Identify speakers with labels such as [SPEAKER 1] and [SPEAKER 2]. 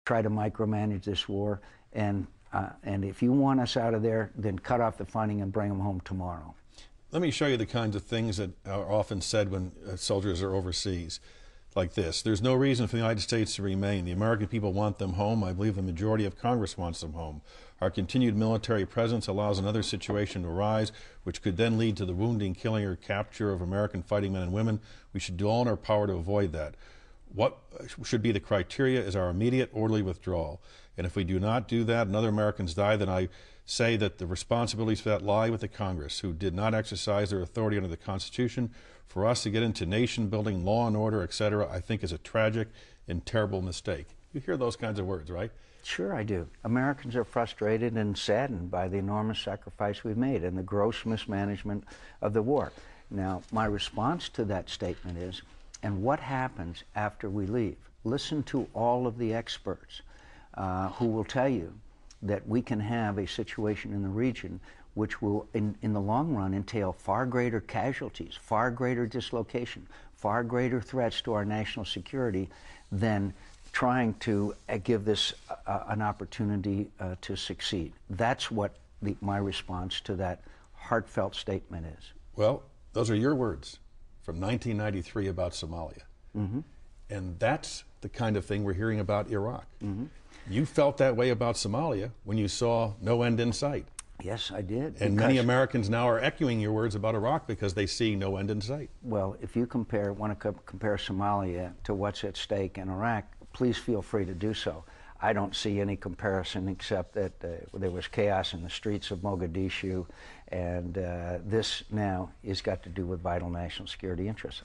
[SPEAKER 1] try to micromanage this war, and if you want us out of there, then cut off the funding and bring them home tomorrow.
[SPEAKER 2] Let me show you the kinds of things that are often said when soldiers are overseas, like this. There's no reason for the United States to remain. The American people want them home. I believe the majority of Congress wants them home. Our continued military presence allows another situation to arise, which could then lead to the wounding, killing, or capture of American fighting men and women. We should do all in our power to avoid that. What should be the criteria is our immediate orderly withdrawal. And if we do not do that and other Americans die, then I say that the responsibilities for that lie with the Congress, who did not exercise their authority under the Constitution. For us to get into nation building, law and order, etc., I think is a tragic and terrible mistake. You hear those kinds of words, right?
[SPEAKER 1] Sure I do. Americans are frustrated and saddened by the enormous sacrifice we've made and the gross mismanagement of the war. Now, my response to that statement is, and what happens after we leave? Listen to all of the experts who will tell you that we can have a situation in the region which will, in the long run, entail far greater casualties, far greater dislocation, far greater threats to our national security than trying to give this an opportunity to succeed. That's what my response to that heartfelt statement is.
[SPEAKER 2] Well, those are your words from 1993 about Somalia.
[SPEAKER 1] Mm-hmm.
[SPEAKER 2] And that's the kind of thing we're hearing about Iraq.
[SPEAKER 1] Mm-hmm.
[SPEAKER 2] You felt that way about Somalia when you saw no end in sight.
[SPEAKER 1] Yes, I did.
[SPEAKER 2] And many Americans now are echoing your words about Iraq because they see no end in sight.
[SPEAKER 1] Well, if you want to compare Somalia to what's at stake in Iraq, please feel free to do so. I don't see any comparison except that there was chaos in the streets of Mogadishu, and this now has got to do with vital national security interests.